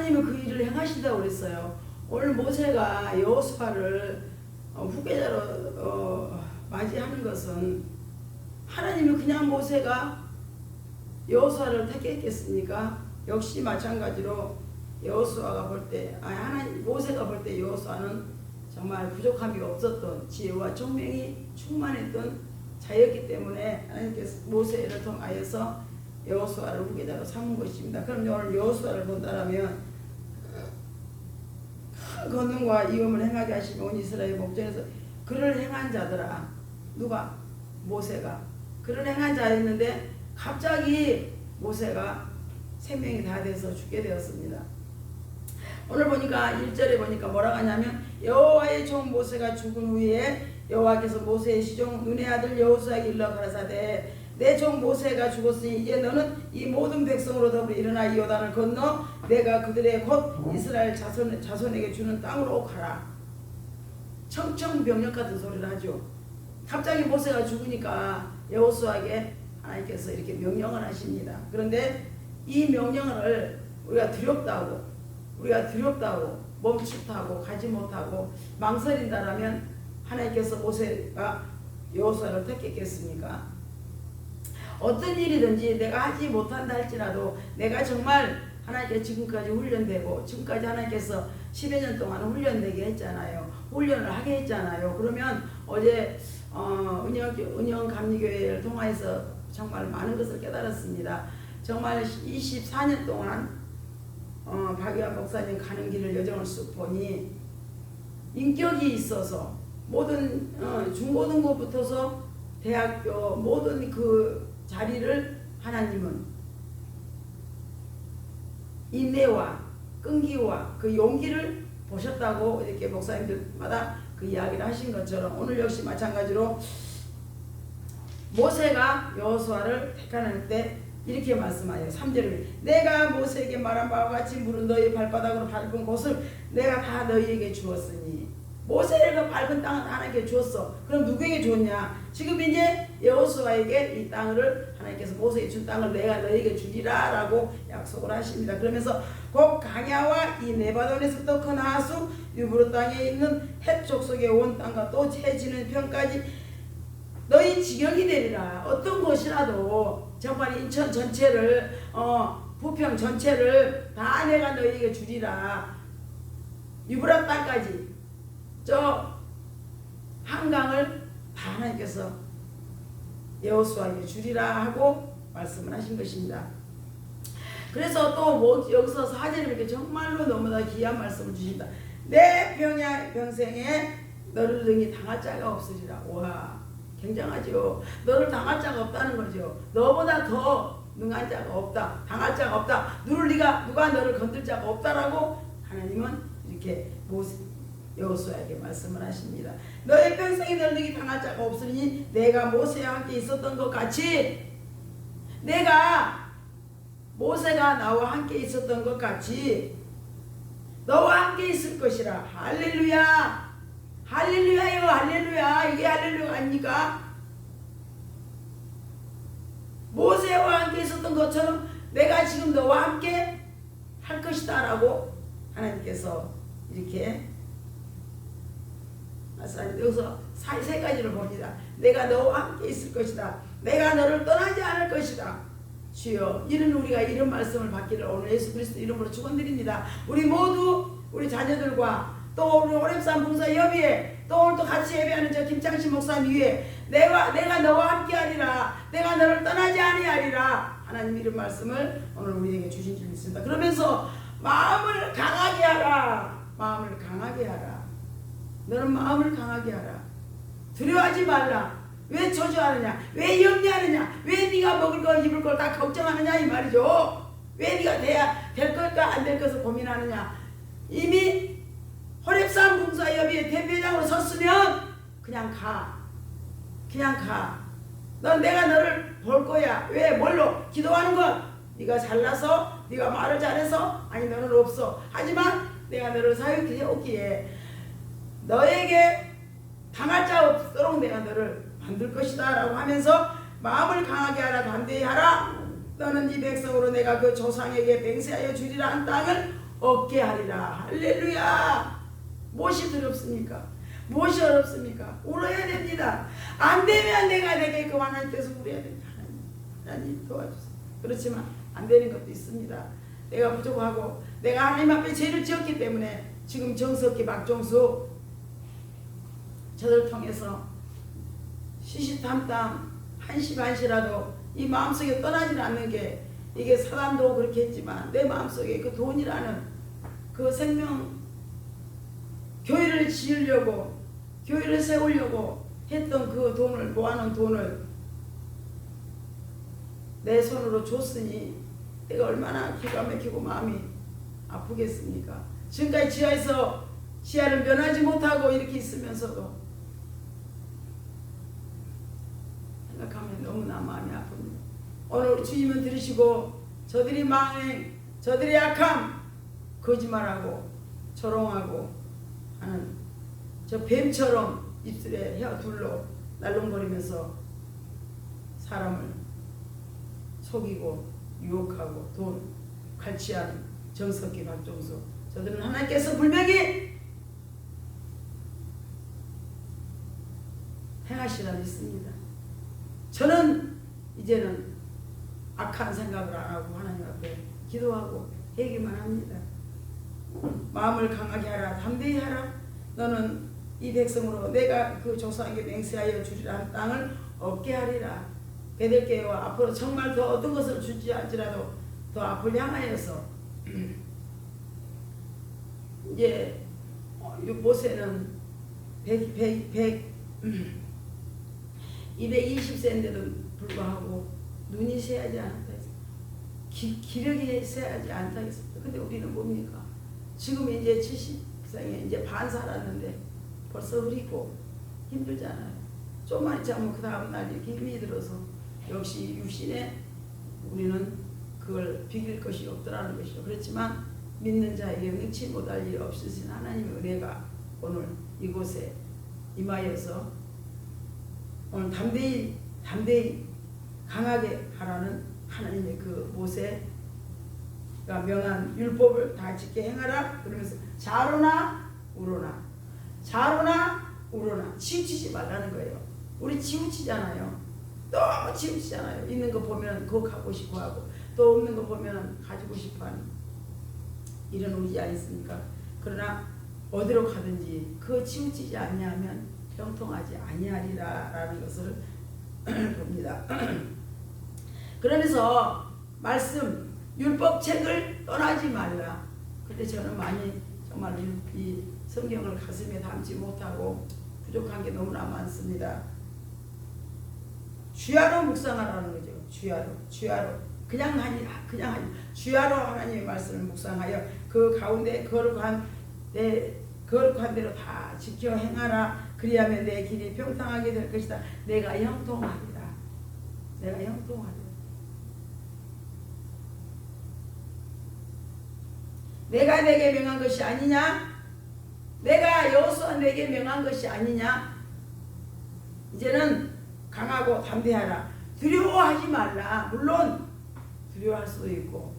하나님은 그 일을 행하신다고 그랬어요. 오늘 모세가 여호수아를 후계자로 맞이하는 것은 하나님은 그냥 모세가 여호수아를 택했겠습니까? 역시 마찬가지로 여호수아가 볼 때, 하나님 모세가 볼 때 여호수아는 정말 부족함이 없었던 지혜와 총명이 충만했던 자였기 때문에 하나님께서 모세를 통하여서 여호수아를 후계자로 삼은 것입니다. 그럼 오늘 여호수아를 본다라면 큰 권능과 이음을 행하게 하시며 온 이스라엘 목전에서 그를 행한 자들아, 누가? 모세가 그를 행한 자였는데 갑자기 모세가 생명이 다 돼서 죽게 되었습니다. 오늘 보니까 1절에 보니까 뭐라고 하냐면 여호와의 종 모세가 죽은 후에 여호와께서 모세의 시종 눈의 아들 여호수아에게 일러 가라사대 내 종 모세가 죽었으니 이제 너는 이 모든 백성으로 더불어 일어나 이 요단을 건너 내가 그들의 곧 이스라엘 자손에게 주는 땅으로 가라. 청청병력 같은 소리를 하죠. 갑자기 모세가 죽으니까 여호수아에게 하나님께서 이렇게 명령을 하십니다. 그런데 이 명령을 우리가 두렵다고 멈칫하고 가지 못하고 망설인다라면 하나님께서 모세가 여호수아를 택했겠습니까? 어떤 일이든지 내가 하지 못한다 할지라도 내가 정말 하나님께 지금까지 훈련되고 지금까지 하나님께서 10여 년 동안 훈련되게 했잖아요. 훈련을 하게 했잖아요. 그러면 어제 은영 감리교회를 통해서 정말 많은 것을 깨달았습니다. 정말 24년 동안 박유한 목사님 가는 길을 여정을 쑥 보니 인격이 있어서 모든 중고등부부터서 대학교 모든 그 자리를 하나님은 인내와 끈기와 그 용기를 보셨다고 이렇게 목사님들마다 그 이야기를 하신 것처럼 오늘 역시 마찬가지로 모세가 여호수아를 택하는 때 이렇게 말씀하여요. 3절을 내가 모세에게 말한 바와 같이 물은 너희 발바닥으로 밟은 곳을 내가 다 너희에게 주었으니 모세가 밟은 땅은 하나님께 주었어. 그럼 누구에게 줬냐? 지금 이제 여호수아에게 이 땅을 하나님께서 모세에게 준 땅을 내가 너희에게 주리라 라고 약속을 하십니다. 그러면서 곧 강야와 이 네바논에서부터 큰 하수 유브로 땅에 있는 헷 족속의 온 땅과 또 채지는 편까지 너희 지경이 되리라. 어떤 곳이라도 정말 인천 전체를 부평 전체를 다 내가 너희에게 주리라. 유브라 땅까지 저 한강을 다 하나님께서 여호수아에게 주리라 하고 말씀을 하신 것입니다. 그래서 또 여기서 4절에 이렇게 정말로 너무나 귀한 말씀을 주신다. 내 평생에 너를 능히 당할 자가 없으리라. 와, 굉장하죠. 너를 당할 자가 없다는 거죠. 너보다 더 능한 자가 없다. 당할 자가 없다. 누가 너를 건들 자가 없다라고 하나님은 이렇게 여호수아에게 말씀을 하십니다. 너의 평생에 너를 능히 당할 자가 없으니 내가 모세와 함께 있었던 것 같이 내가 모세가 나와 함께 있었던 것 같이 너와 함께 있을 것이라. 할렐루야. 할렐루야요. 할렐루야. 이게 할렐루야 아닙니까? 모세와 함께 있었던 것처럼 내가 지금 너와 함께 할 것이다 라고 하나님께서 이렇게 여기서 세 가지를 봅니다. 내가 너와 함께 있을 것이다. 내가 너를 떠나지 않을 것이다. 주여, 이런 우리가 이런 말씀을 받기를 오늘 예수 그리스도 이름으로 축원드립니다. 우리 모두 우리 자녀들과 또 우리 호렙산 봉사협의회 또 오늘 또 같이 예배하는 저 김창신 목사님 위에 내가 너와 함께 하리라. 내가 너를 떠나지 아니하리라. 하나님 이런 말씀을 오늘 우리에게 주신 줄 믿습니다. 그러면서 마음을 강하게 하라. 마음을 강하게 하라. 너는 마음을 강하게 하라. 두려워하지 말라. 왜 저주하느냐? 왜 염려하느냐? 왜 네가 먹을 거 입을 걸 다 걱정하느냐 이 말이죠. 왜 네가 돼야 될 걸까 안 될 것을 고민하느냐? 이미 호렙산 봉사협의회 대표장으로 섰으면 그냥 가. 넌 내가 너를 볼 거야. 왜? 뭘로? 기도하는 것. 네가 잘나서, 네가 말을 잘해서, 아니 너는 없어. 하지만 내가 너를 사역해 오기에 너에게 당할 자 없도록 내가 너를 만들 것이다 라고 하면서 마음을 강하게 하라. 담대히 하라. 너는 네 백성으로 내가 그 조상에게 맹세하여 주리라 한 땅을 얻게 하리라. 할렐루야. 무엇이 두렵습니까? 무엇이 어렵습니까? 울어야 됩니다. 안 되면 내가 되게끔 하나님께서 울어야 됩니다. 하나님 도와주세요. 그렇지만 안 되는 것도 있습니다. 내가 부족하고 내가 하나님 앞에 죄를 지었기 때문에 지금 정석기, 박종수 저들 통해서 시시탐탐 한시반시라도 이 마음속에 떠나지 않는 게, 이게 사람도 그렇게 했지만 내 마음속에 그 돈이라는 그 생명, 교회를 지으려고 교회를 세우려고 했던 그 돈을, 모아놓은 돈을 내 손으로 줬으니 내가 얼마나 기가 막히고 마음이 아프겠습니까? 지금까지 지하에서 지하를 면하지 못하고 이렇게 있으면서도 생각하면 너무나 마음이 아픕니다. 오늘 우리 주님은 들으시고 저들이 망행, 저들이 약함, 거짓말하고 조롱하고 하는 저 뱀처럼 입술에 혀 둘로 날름거리면서 사람을 속이고 유혹하고 돈 갈취하는 정석기, 박종수, 저들은 하나님께서 분명히 행하시라 믿습니다. 저는 이제는 악한 생각을 안 하고 하나님 앞에 기도하고 얘기만 합니다. 마음을 강하게 하라, 담대히 하라. 너는 이 백성으로 내가 그 조상에게 맹세하여 주리라 한 땅을 얻게 하리라. 베들게와 앞으로 정말 더 어떤 것을 주지 않지라도 더 앞을 향하여서 이제 모세는 220세인데도 불구하고 눈이 새하지 않았다 했습니다. 기력이 새하지 않다 했습니다. 근데 우리는 뭡니까? 지금 이제 70세에 이제 반 살았는데 벌써 흐리고 힘들잖아요. 좀만 있자면 그 다음날 이렇게 힘이 들어서 역시 육신에 우리는 그걸 비길 것이 없더라는 것이죠. 그렇지만 믿는 자에게 능치 못할 일 없으신 하나님의 은혜가 오늘 이곳에 임하여서 오늘 담대히 강하게 하라는 하나님의 그 모세가 명한 율법을 다 지켜 행하라. 그러면서 좌로나 우로나 치우치지 말라는 거예요. 우리 치우치잖아요. 너무 치우치잖아요. 있는 거 보면 그거 갖고 싶어 하고 또 없는 거 보면 가지고 싶어 하는 이런 우리지 않습니까? 그러나 어디로 가든지 그 치우치지 아니하면 형통하지 아니하리라 라는 것을 봅니다. 그러면서 말씀 율법책을 떠나지 말라. 근데 저는 많이 정말 이 성경을 가슴에 담지 못하고 부족한 게 너무나 많습니다. 주야로 묵상하라는 거죠. 주야로 그냥 하니 주야로 하나님의 말씀을 묵상하여 그 가운데 거룩한 대로 다 지켜 행하라. 그리하면 내 길이 평탄하게 될 것이다. 내가 형통하리라. 내가 내게 명한 것이 아니냐? 내가 여호수아 내게 명한 것이 아니냐? 이제는 강하고 담대하라. 두려워하지 말라. 물론 두려워할 수도 있고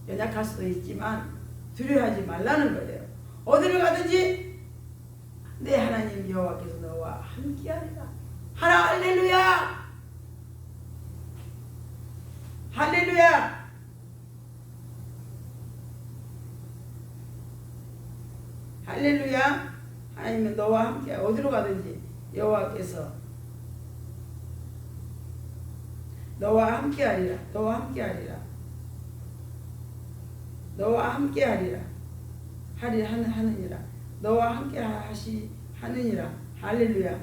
연약할 수도 있지만 두려워하지 말라는 거예요. 어디를 가든지 내 하나님 여호와께서 너와 함께하리라. 할렐루야. 할렐루야. 할렐루야. 하나님은 너와 함께 어디로 가든지 여호와께서 너와 함께하리라. 하느니라. 너와 함께 하느니라. 할렐루야.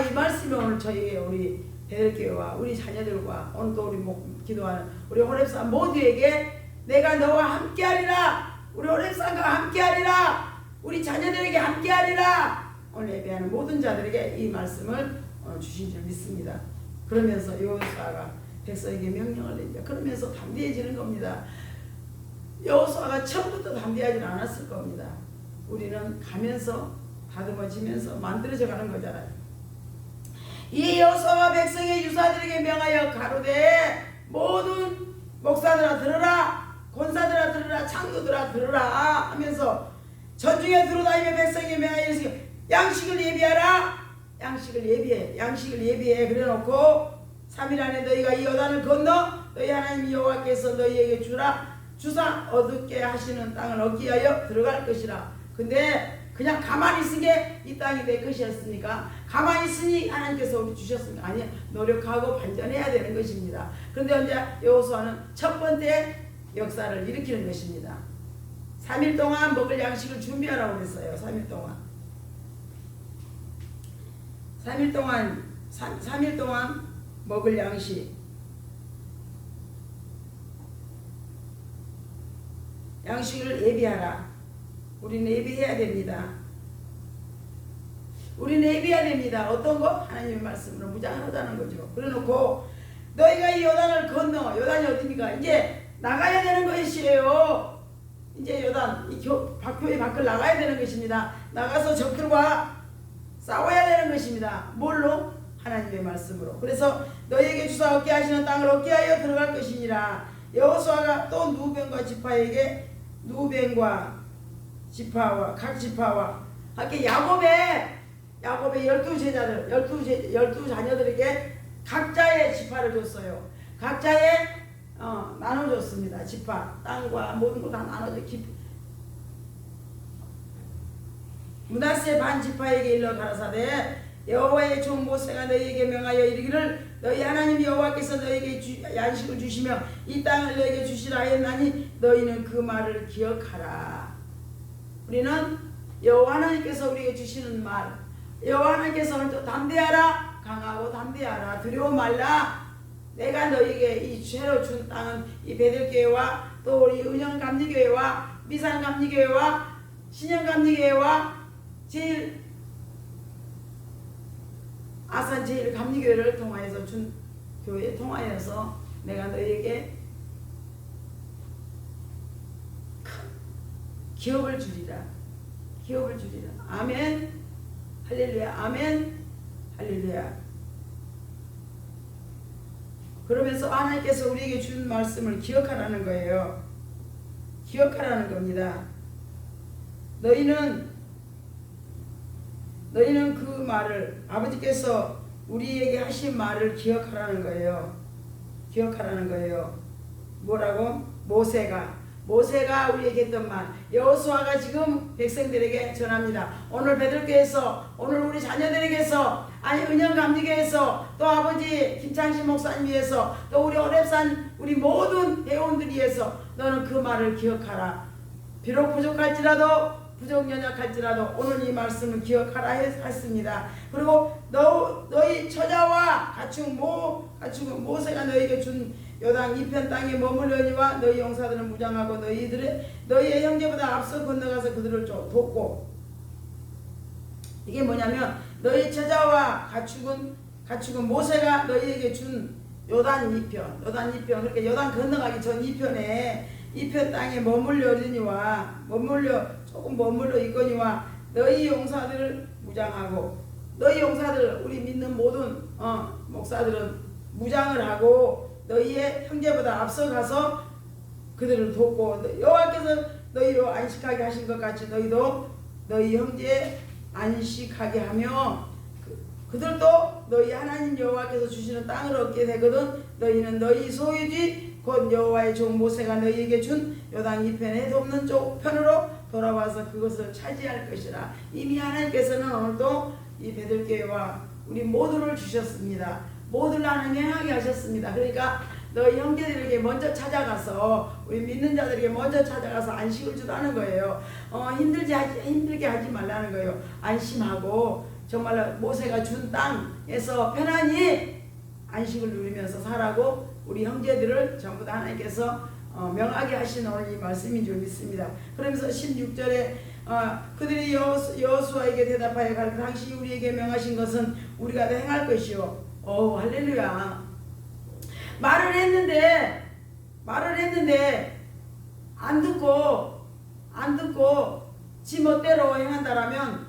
이 말씀이 오늘 저희 우리 베들교회와 우리 자녀들과 오늘 또 우리 기도하는 우리 호렙산 모두에게 내가 너와 함께하리라. 우리 호렙산과 함께하리라. 우리 자녀들에게 함께하리라. 오늘 예배하는 모든 자들에게 이 말씀을 주신 줄 믿습니다. 그러면서 여호수아가 백성에게 명령을 냅니다. 그러면서 담대해지는 겁니다. 여호수아가 처음부터 담대하지는 않았을 겁니다. 우리는 가면서 다듬어지면서 만들어져 가는 거잖아요. 이 여호수아와 백성의 유사들에게 명하여 가로되 모든 목사들아 들으라. 권사들아 들으라, 창도들아 들으라 하면서 전중에 들어다니며 백성에게 명하여 이르시되 양식을 예비하라. 양식을 예비해 그래놓고 3일 안에 너희가 이 요단을 건너 너희 하나님 여호와께서 너희에게 주사 얻게 하시는 땅을 얻기 위하여 들어갈 것이라. 근데 그냥 가만히 있은 게 이 땅이 내 것이었습니까? 가만히 있으니 하나님께서 우리 주셨습니까? 아니요. 노력하고 발전해야 되는 것입니다. 그런데 이제 여호수아는 첫 번째 역사를 일으키는 것입니다. 3일 동안 먹을 양식을 준비하라고 그랬어요. 3일 동안. 3일 동안 먹을 양식. 양식을 예비하라. 우리는 예비해야 됩니다. 우리는 예비해야 됩니다. 어떤 거? 하나님의 말씀으로 무장하자는 거죠. 그래놓고 너희가 이 요단을 건너, 요단이 어딥니까? 이제 나가야 되는 것이에요. 이제 요단, 교회 밖을 나가야 되는 것입니다. 나가서 적들과 싸워야 되는 것입니다. 뭘로? 하나님의 말씀으로. 그래서 너희에게 주사 얻게 하시는 땅을 얻게 하여 들어갈 것이니라. 여호수아가 또 누벤과 지파에게 각 지파와 함께 야곱의 12제자들 12 자녀들에게 각자의 지파를 줬어요. 각자의 나눠줬습니다. 지파 땅과 모든 걸 다 나눠줘. 므낫세 반 지파에게 일러 가라사대 여호와의 종 모세가 너희에게 명하여 이르기를 너희 하나님 여호와께서 너희에게 양식을 주시며 이 땅을 너희에게 주시라 하였나니 너희는 그 말을 기억하라. 우리는 여호와 하나님께서 우리에게 주시는 말, 여호와 하나님께서 담대하라, 강하고 담대하라, 두려워 말라. 내가 너희에게 이 새로 준 땅은 이 베들교회와 또 우리 은영감리교회와 미산감리교회와 신영감리교회와 아산 제일감리교회를 통하여서 준 교회 통하여서 내가 너희에게 기업을 주리라. 아멘. 할렐루야. 아멘. 할렐루야. 그러면서 하나님께서 우리에게 준 말씀을 기억하라는 거예요. 기억하라는 겁니다. 너희는 그 말을 아버지께서 우리에게 하신 말을 기억하라는 거예요. 뭐라고? 모세가 우리에게 했던 말, 여호수아가 지금 백성들에게 전합니다. 오늘 베들교회에서, 오늘 우리 자녀들에게서, 아니 은영감리교회에서, 또 아버지 김창신 목사님 위해서, 또 우리 오랩산 우리 모든 회원들 위해서 너는 그 말을 기억하라. 비록 부족 연약할지라도 오늘 이 말씀을 기억하라 했습니다. 그리고 너희 처자와 갖춘 모세가 너희에게 준 요단 이편 땅에 머물려니와 너희 용사들은 무장하고 너희의 형제보다 앞서 건너가서 그들을 돕고. 이게 뭐냐면 너희 처자와 가축은 모세가 너희에게 준 요단 2편 그러니까 요단 건너가기 전 2편 땅에 조금 머물러 있거니와 너희 용사들을 무장하고, 너희 용사들 우리 믿는 모든 목사들은 무장을 하고 너희의 형제보다 앞서가서 그들을 돕고, 여호와께서 너희로 안식하게 하신 것 같이 너희도 너희 형제 안식하게 하며 그들도 너희 하나님 여호와께서 주시는 땅을 얻게 되거든 너희는 너희 소유지 곧 여호와의 종 모세가 너희에게 준 요단 2편에 돕는 쪽 편으로 돌아와서 그것을 차지할 것이라. 이미 하나님께서는 오늘도 이 베들교회와 우리 모두를 주셨습니다. 모두를 하나님 행하게 하셨습니다. 그러니까 너희 형제들에게 먼저 찾아가서, 우리 믿는 자들에게 먼저 찾아가서 안식을 주라는 거예요. 힘들게 하지 말라는 거예요. 안심하고 정말로 모세가 준 땅에서 편안히 안식을 누리면서 살라고 우리 형제들을 전부 다 하나님께서 명하게 하신 오늘 이 말씀인 줄 믿습니다. 그러면서 16절에 그들이 여호수아에게 대답하여 가르쳐 당신이 우리에게 명하신 것은 우리가 다 행할 것이요. 할렐루야. 말을 했는데 안 듣고 지 멋대로 행한다라면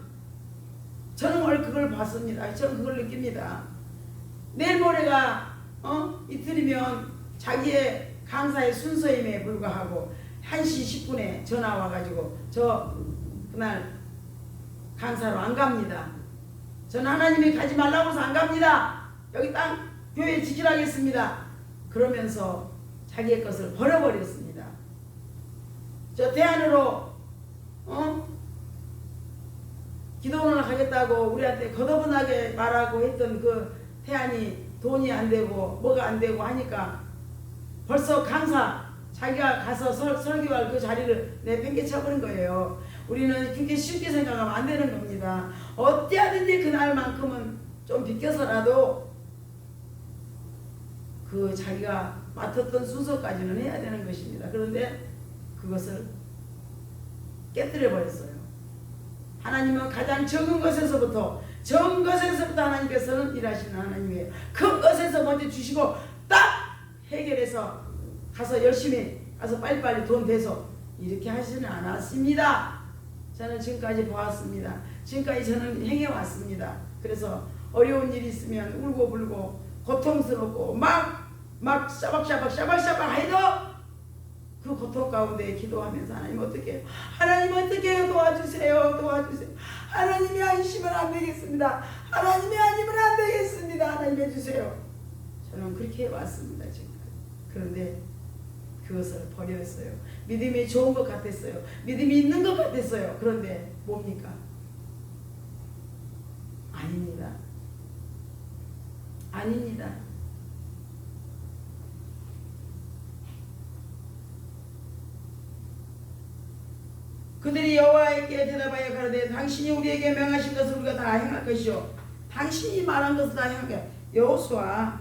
저는 오늘 그걸 봤습니다. 저는 그걸 느낍니다. 내일 모레가 이틀이면 자기의 강사의 순서임에 불구하고 1시 10분에 전화 와가지고 저 그날 강사로 안 갑니다. 전 하나님이 가지 말라고 해서 안 갑니다. 여기 땅 교회 지키라겠습니다. 그러면서 자기의 것을 버려버렸습니다. 저 대안으로 기도원을 하겠다고 우리한테 거더분하게 말하고 했던 그 태안이 돈이 안 되고 뭐가 안 되고 하니까 벌써 강사 자기가 가서 설교할 그 자리를 내팽개쳐버린 거예요. 우리는 그렇게 쉽게 생각하면 안 되는 겁니다. 어찌하든지 그날만큼은 좀 비껴서라도 그 자기가 맡았던 순서까지는 해야 되는 것입니다. 그런데 그것을 깨뜨려 버렸어요. 하나님은 가장 적은 것에서부터 하나님께서는 일하시는 하나님이에요. 큰 것에서 먼저 주시고 딱 해결해서 가서 열심히 가서 빨리빨리 돈 대서 이렇게 하지는 않았습니다. 저는 지금까지 보았습니다. 지금까지 저는 행해왔습니다. 그래서 어려운 일이 있으면 울고불고 고통스럽고 막 샤박샤박 해도 그 고통 가운데 기도하면서 하나님 어떻게 도와주세요. 하나님이 아니시면 안 되겠습니다. 하나님이 아니면 안 되겠습니다. 하나님 해주세요. 저는 그렇게 해왔습니다. 지금까지. 그런데 그것을 버렸어요. 믿음이 좋은 것 같았어요. 믿음이 있는 것 같았어요. 그런데 뭡니까? 아닙니다. 그들이 여호와께 대답하여 가로되 당신이 우리에게 명하신 것을 우리가 다 행할 것이요 당신이 말한 것을 다 행할 것이요. 여호수아,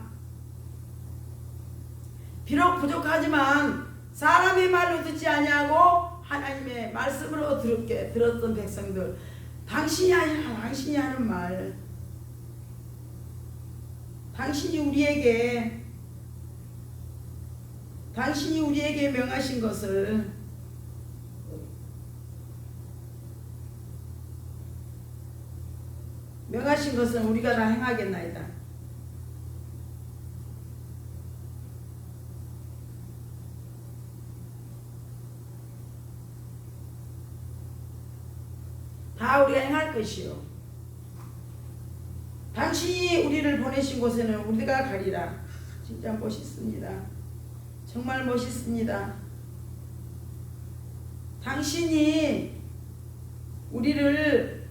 비록 부족하지만 사람의 말로 듣지 아니하고 하나님의 말씀으로 들었던 백성들, 당신이 하는 말, 당신이 우리에게 명하신 것을 우리가 다 행하겠나이다. 다 우리가 행할 것이요 당신이 우리를 보내신 곳에는 우리가 가리라. 진짜 멋있습니다. 정말 멋있습니다. 당신이 우리를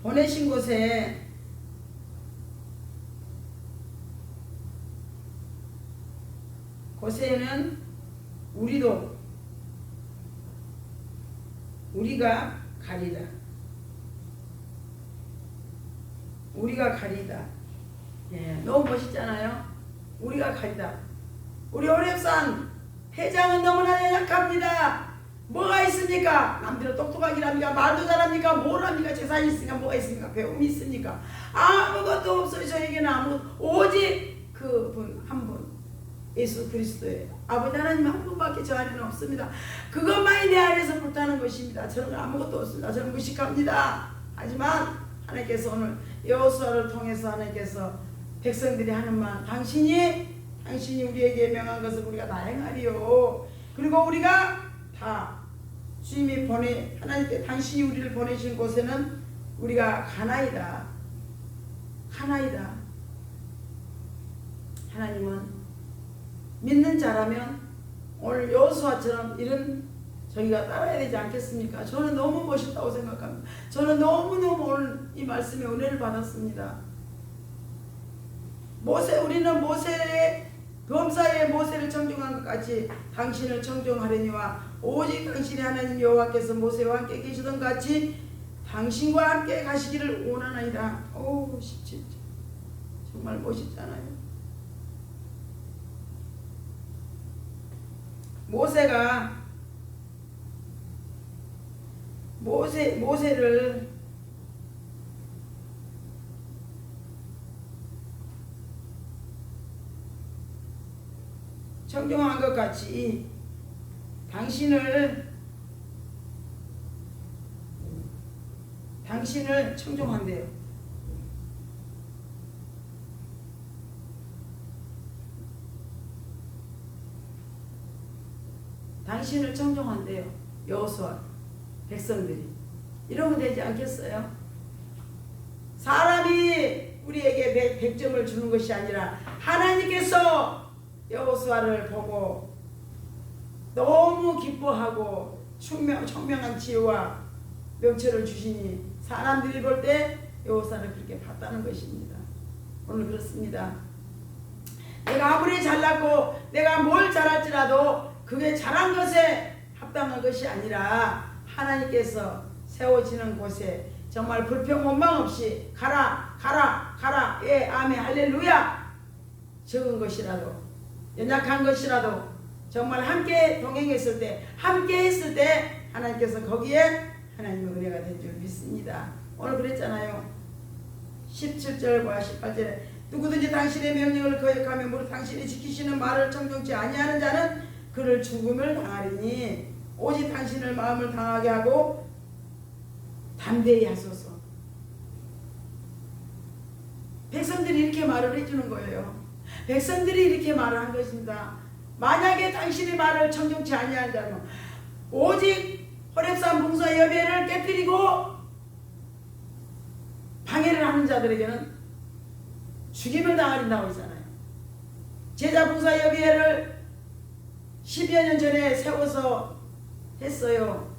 보내신 곳에는 우리가 가리라. 예, 너무 멋있잖아요. 우리가 가리다. 우리 호렙산 회장은 너무나 연약합니다. 뭐가 있습니까? 남들은 똑똑하기랍니까? 말도 잘합니까? 뭘 합니까? 재산이 있으니까 뭐가 있습니까? 배움이 있습니까? 아무것도 없어요. 저에게는 아무것도, 오직 그분 한 분, 예수 그리스도예요. 아버지 하나님 한 분밖에 저 안에는 없습니다. 그것만이 내 안에서 불타는 것입니다. 저는 아무것도 없습니다. 저는 무식합니다. 하지만 하나님께서 오늘 여호수아를 통해서 하나님께서 백성들이 하는 말, 당신이 우리에게 명한 것을 우리가 다 행하리요. 그리고 우리가 다 주님이 하나님께 당신이 우리를 보내신 곳에는 우리가 가나이다. 하나님은 믿는 자라면 오늘 여호수아처럼 이런 저희가 따라야 되지 않겠습니까? 저는 너무 멋있다고 생각합니다. 저는 너무너무 오늘 이 말씀에 은혜를 받았습니다. 우리는 범사에 모세를 청종한 것 같이 당신을 청종하려니와 오직 당신의 하나님 여호와께서 모세와 함께 계시던 같이 당신과 함께 가시기를 원하나이다. 오, 17절 정말 멋있잖아요. 모세를 청종한 것 같이 당신을 청종한대요. 당신을 청정한대요. 여호수아 백성들이. 이러면 되지 않겠어요? 사람이 우리에게 100점을 주는 것이 아니라 하나님께서 여호수아를 보고 너무 기뻐하고 청명한 지혜와 명철을 주시니 사람들이 볼 때 여호수아를 그렇게 봤다는 것입니다. 오늘 그렇습니다. 내가 아무리 잘났고 내가 뭘 잘할지라도 그게 잘한 것에 합당한 것이 아니라 하나님께서 세워지는 곳에 정말 불평 원망 없이 가라 가라 가라 예 아멘 할렐루야 적은 것이라도 연약한 것이라도 정말 함께 동행했을 때 함께 했을 때 하나님께서 거기에 하나님의 은혜가 된 줄 믿습니다. 오늘 그랬잖아요. 17절과 18절에 누구든지 당신의 명령을 거역하며 무릇 당신이 지키시는 말을 청종치 아니하는 자는 그를 죽음을 당하리니 오직 당신을 마음을 당하게 하고 담대히 하소서. 백성들이 이렇게 말을 해주는 거예요. 백성들이 이렇게 말을 한 것입니다. 만약에 당신의 말을 청종치 아니하는 자는 오직 호렙산 봉사 예배를 깨뜨리고 방해를 하는 자들에게는 죽임을 당하린다고 했잖아요. 제자 봉사 예배를 10여 년 전에 세워서 했어요.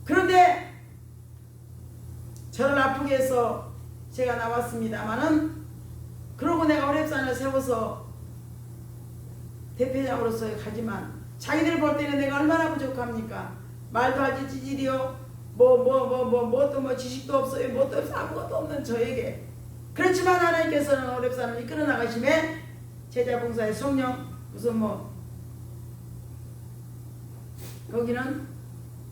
그런데 저를 아프게 해서 제가 나왔습니다마는 그러고 내가 호렙산을 세워서 대표장으로서 가지만 자기들 볼 때는 내가 얼마나 부족합니까? 말도 하지 찌질이요. 뭐 지식도 없어요. 뭣도 없어. 아무것도 없는 저에게. 그렇지만 하나님께서는 호렙산을 이끌어 나가심에 제자 봉사의 성령 무슨 거기는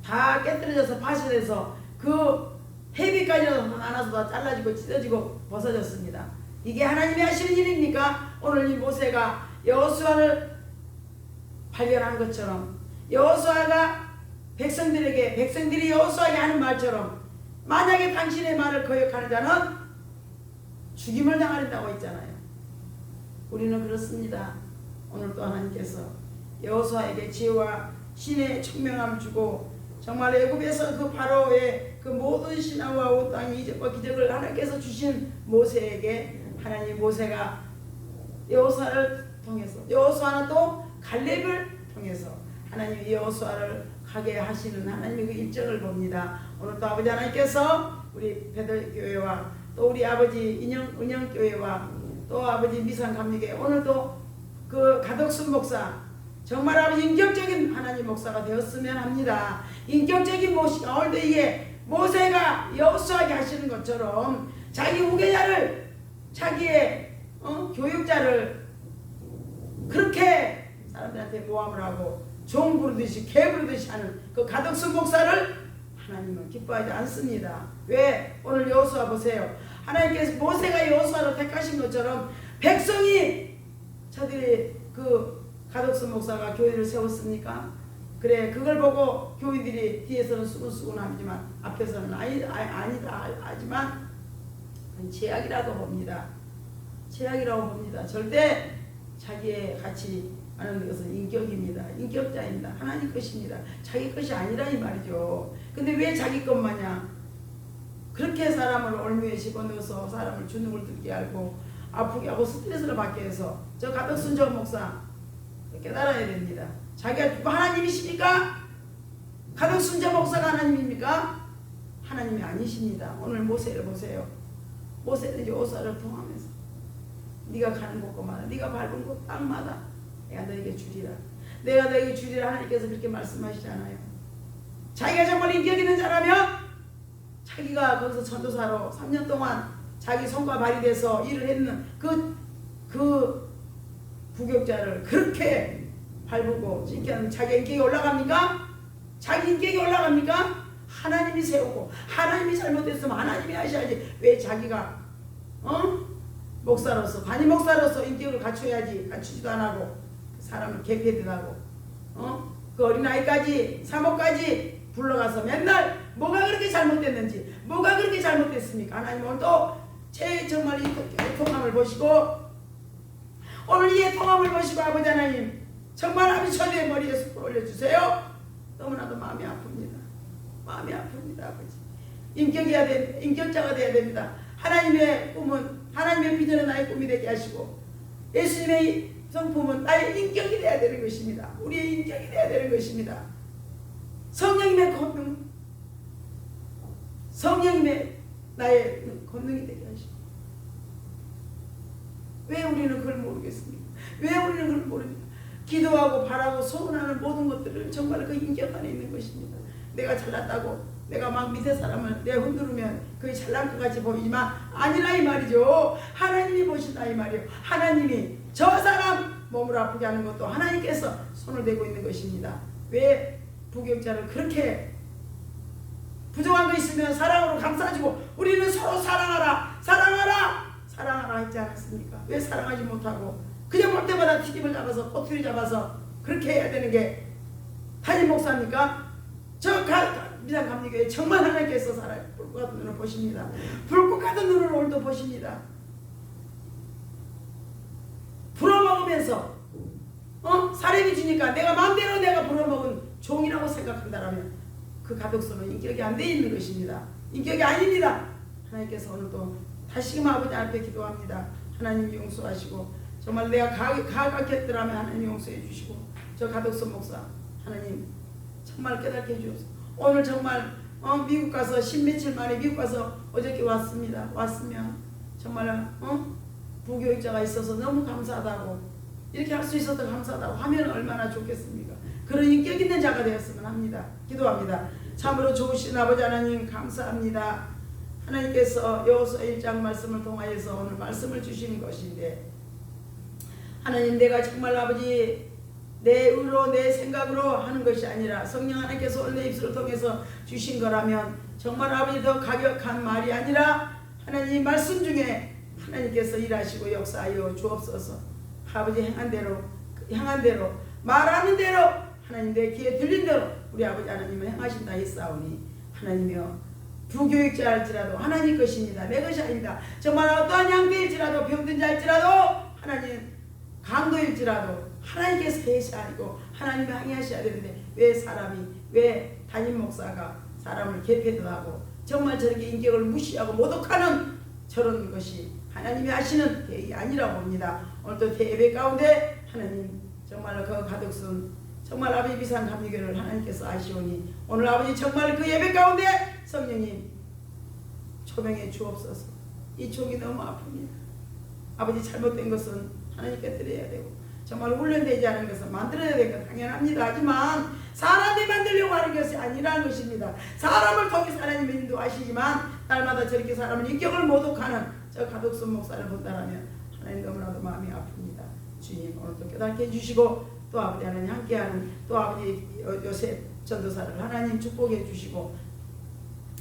다 깨뜨려져서 파쇄돼서 그 헤비까지는 나눠서 다 잘라지고 찢어지고 벗어졌습니다. 이게 하나님이 하시는 일입니까? 오늘 이 모세가 여호수아를 발견한 것처럼 여호수아가 백성들이 여호수아에게 하는 말처럼 만약에 당신의 말을 거역하는 자는 죽임을 당하린다고 했잖아요. 우리는 그렇습니다. 오늘 또 하나님께서 여호수아에게 지혜와 신의 청명함을 주고 정말 애굽에서 그 파라오의 그 모든 신화와 온 땅의 이적과 기적을 하나님께서 주신 모세에게 하나님 모세가 여호수아를 통해서 여호수아는 또 갈렙을 통해서 하나님이 여호수아를 가게 하시는 하나님의 그 일정을 봅니다. 오늘 또 아버지 하나님께서 우리 베들교회와 또 우리 아버지 은영교회와 또 아버지 미산감리교회 오늘도 그 가덕순 목사 정말 아버지 인격적인 하나님 목사가 되었으면 합니다. 인격적인 모시가 오늘도 이게 모세가 여호수아에게 하시는 것처럼 자기 후계자를 자기의 교육자를 그렇게 사람들한테 모함을 하고 종 부르듯이 개 부르듯이 하는 그 가덕순 목사를 하나님은 기뻐하지 않습니다. 왜? 오늘 여호수아 보세요. 하나님께서 모세가 여호수아를 택하신 것처럼 백성이 저들이 그 가덕순 목사가 교회를 세웠습니까? 그래 그걸 보고 교인들이 뒤에서는 수근수근 하지만 앞에서는 아니다 하지만 제약이라고 봅니다. 제약이라고 봅니다. 절대 자기의 가치 하는 것은 인격입니다. 인격자입니다. 하나님 것입니다. 자기 것이 아니라 이 말이죠. 근데 왜 자기 것마냥 그렇게 사람을 올무에 집어넣어서 사람을 주눅을 들게 하고 아프게 하고 스트레스를 받게 해서 저 가덕순 저 목사 깨달아야 됩니다. 자기가 하나님이십니까? 가덕순 저 목사가 하나님입니까? 하나님이 아니십니다. 오늘 모세를 보세요. 모세는 여호수아를 통하면서 네가 가는 곳마다 네가 밟은 곳 땅마다 내가 너에게 주리라. 내가 너에게 주리라 하나님께서 그렇게 말씀하시잖아요. 자기가 정말 인격 있는 자라면 자기가 거기서 전도사로 3년 동안 자기 손과 발이 돼서 일을 했는 그 부격자를 그렇게 밟고 찢겨는 자기 인격이 올라갑니까? 자기 인격이 올라갑니까? 하나님이 세우고 하나님이 잘못했으면 하나님이 하셔야지 왜 자기가 목사로서 단임 목사로서 인격을 갖춰야지 갖추지도 안 하고 사람을 개패드하고 그 어린아이까지 사모까지 불러가서 맨날 뭐가 그렇게 잘못됐는지 뭐가 그렇게 잘못됐습니까? 하나님은 또 제 정말 이 통함을 보시고 오늘 이 통함을 보시고 아버지 하나님 정말 아버지 저희의 머리에 손을 올려주세요. 너무나도 마음이 아픕니다. 마음이 아픕니다. 아버지 인격자가 되어야 됩니다. 하나님의 꿈은 하나님의 비전은 나의 꿈이 되게 하시고 예수님의 성품은 나의 인격이 되어야 되는 것입니다. 우리의 인격이 되어야 되는 것입니다. 성령님의 권능, 성령님의 나의 권능이 되게 하시고 왜 우리는 그걸 모르겠습니까? 왜 우리는 그걸 모릅니까? 기도하고 바라고 소원하는 모든 것들을 정말 그 인격 안에 있는 것입니다. 내가 잘났다고 내가 막 밑에 사람을 내가 흔들으면 그게 잘난 것 같이 보이지만 아니라 이 말이죠. 하나님이 보신다 이 말이에요. 하나님이 저 사람 몸을 아프게 하는 것도 하나님께서 손을 대고 있는 것입니다. 왜 부교육자를 그렇게 부족한 거 있으면 사랑으로 감싸주고 우리는 서로 사랑하라 사랑하라 사랑하라 했지 않았습니까? 왜 사랑하지 못하고 그냥 볼 때마다 튀김을 잡아서 꼬투리 잡아서 그렇게 해야 되는 게 담임 목사입니까? 저 미산 감리교회 정말 하나님께서 불꽃 같은 눈을 보십니다. 불꽃 같은 눈을 오늘도 보십니다. 불어먹으면서 사례비 주니까 내가 마음대로 내가 불어먹은 종이라고 생각한다면 그 가독성은 인격이 안 돼 있는 것입니다. 인격이 아닙니다. 하나님께서 오늘도 다시금 아버지 앞에 기도합니다. 하나님 용서하시고 정말 내가 가각했더라면 하나님 용서해 주시고 저 가독성 목사 하나님 정말 깨닫게 해주옵소서. 오늘 정말 미국 가서 10며칠 만에 미국 가서 어저께 왔습니다. 왔으면 정말 부교육자가 있어서 너무 감사하다고 이렇게 할 수 있어서 감사하다고 하면 얼마나 좋겠습니까? 그런 인격 있는 자가 되었으면 합니다. 기도합니다. 참으로 좋으신 아버지 하나님 감사합니다. 하나님께서 여호수아 1장 말씀을 통하여서 오늘 말씀을 주시는 것인데 하나님 내가 정말 아버지 내 의로 내 생각으로 하는 것이 아니라 성령 하나님께서 오늘 내 입술을 통해서 주신 거라면 정말 아버지 더 가격한 말이 아니라 하나님 말씀 중에 하나님께서 일하시고 역사하여 주옵소서. 아버지 향한 대로 말하는 대로 하나님 내 귀에 들린 대로 우리 아버지 하나님은 행하신다 했사오니 하나님이여 부교육자 할지라도 하나님 것입니다. 내 것이 아닙니다. 정말 어떠한 양대일지라도 병든 자일지라도 하나님 강도일지라도 하나님께서 계시하고 하나님이 항의하셔야 되는데 왜 담임 목사가 사람을 개폐도 하고 정말 저렇게 인격을 무시하고 모독하는 저런 것이 하나님이 하시는 계획이 아니라고 봅니다. 오늘도 예배 가운데 하나님 정말 그 가득순 정말 아버지 비상 감리교를 하나님께서 아시오니 오늘 아버지 정말 그 예배 가운데 성령님 조명해 주옵소서. 이 촉이 너무 아픕니다. 아버지 잘못된 것은 하나님께 드려야 되고 정말 훈련되지 않은 것은 만들어야 되는 건 당연합니다. 하지만 사람이 만들려고 하는 것이 아니라는 것입니다. 사람을 통해서 하나님이 인도하시지만 날마다 저렇게 사람을 인격을 모독하는 저 가독순 목사를 본다면 하나님 너무나도 마음이 아픕니다. 주님 오늘도 깨닫게 해주시고 또 아버지 하나님 함께하는 또 아버지 요셉 전도사를 하나님 축복해 주시고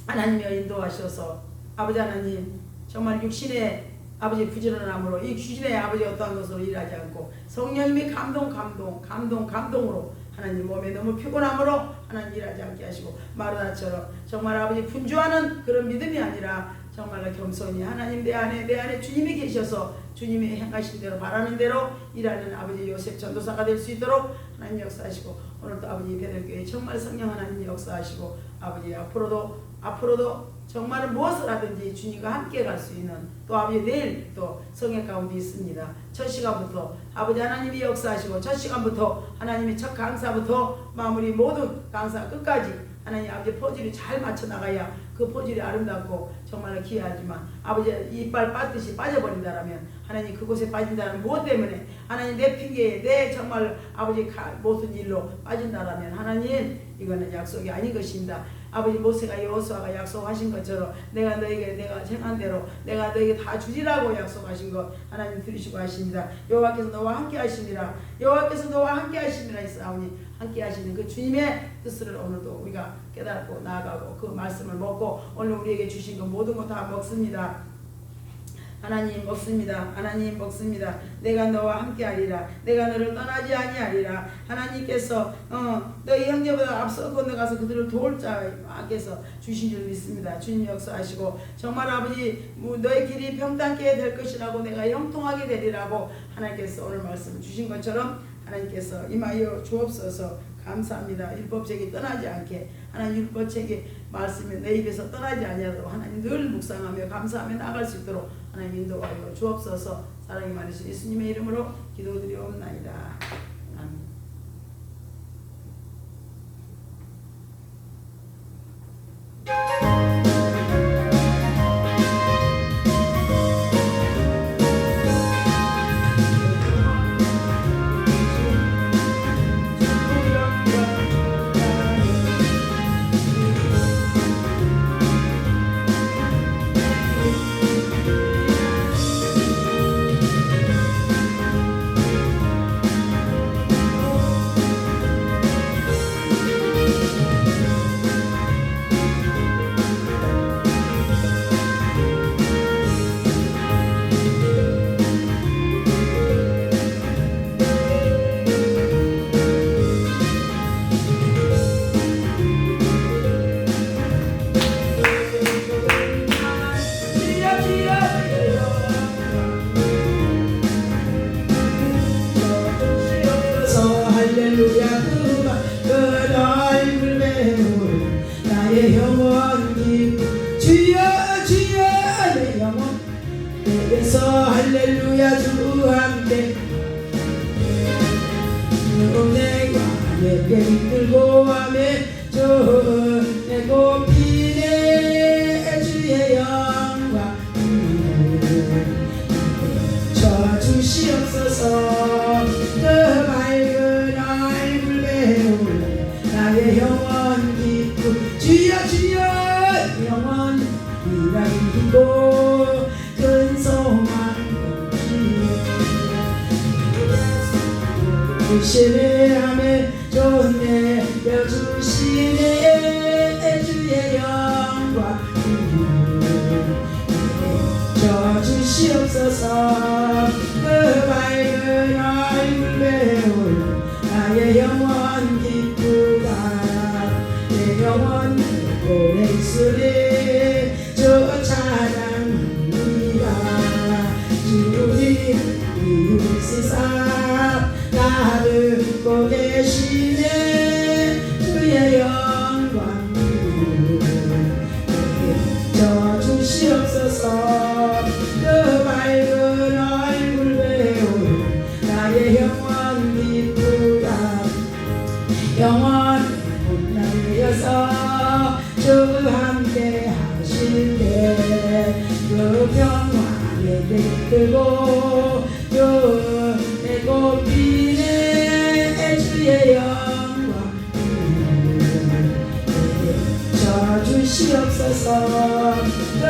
하나님이 인도하셔서 아버지 하나님 정말 육신의 아버지 부지런함으로 이 귀신의 아버지 어떠한 것으로 일하지 않고 성령님이 감동으로 하나님 몸에 너무 피곤함으로 하나님 일하지 않게 하시고 마르다처럼 정말 아버지 분주하는 그런 믿음이 아니라 정말로 겸손히 하나님 내 안에 주님이 계셔서 주님이 행하신 대로 바라는 대로 일하는 아버지 요셉 전도사가 될 수 있도록 하나님 역사하시고 오늘도 아버지 베들교회 정말 성령 하나님 역사하시고 아버지 앞으로도 정말 무엇을 하든지 주님과 함께 갈 수 있는 또 아버지 내일 또 성회 가운데 있습니다. 첫 시간부터 아버지 하나님이 역사하시고 첫 시간부터 하나님의 첫 강사부터 마무리 모든 강사 끝까지 하나님 아버지 포즈를 잘 맞춰 나가야 그 포즈이 아름답고 정말로 귀하지만 아버지 이빨 빠듯이 빠져버린다라면 하나님 그곳에 빠진다는 무엇 때문에 하나님 내 핑계에 내 정말 아버지 모든 일로 빠진다라면 하나님 이거는 약속이 아닌 것입니다. 아버지 모세가 여호수아가 약속하신 것처럼 내가 생한 대로 내가 너에게 다 주리라고 약속하신 것 하나님 들으시고 하십니다. 여호와께서 너와 함께 하심이라 여호와께서 너와 함께 하심이라 했사오니 함께 하시는 그 주님의 뜻을 오늘도 우리가 깨닫고 나아가고 그 말씀을 먹고 오늘 우리에게 주신 그 모든 것 다 먹습니다. 하나님 먹습니다. 하나님 먹습니다. 내가 너와 함께하리라. 내가 너를 떠나지 아니하리라. 하나님께서 너희 형제보다 앞서 건너가서 그들을 도울 자께서 주신 줄 믿습니다. 주님 역사하시고 정말 아버지 너의 길이 평탄케 될 것이라고 내가 형통하게 되리라고 하나님께서 오늘 말씀 주신 것처럼 하나님께서 임하여 주옵소서. 감사합니다. 율법책이 떠나지 않게 하나님 율법책의 말씀이 내 입에서 떠나지 아니하도록 하나님 늘 묵상하며 감사하며 나갈 수 있도록 하나님 인도하여 주옵소서. 사랑이 많으신 예수님의 이름으로 기도드리옵나이다. 아멘. 할렐루야 주 함께 내가 내게 이끌고 하매 내고 피네 주의 영광 쳐주시옵소서. 그 밝은 얼굴 배울 나의 영원 기쁨 주여 주여 영원 이라기고 큰 소망 주시네 하매 좋네 여주시네 주의 영광 주시옵소서. 그 밝은 얼굴 배울 나의 영원 기쁘다. 내 영원 고백소리 저 찬양합니다. 주님 이웃 세상 나를 듣고 계시네 주의 영광 주시옵소서. 그 밝은 얼굴 배울 나의 영원 기쁘다. 영원 혼남되어서 주 함께 하신대. 그 평화에 들고 주 내고 비네 주의 영광 주시옵소서. 그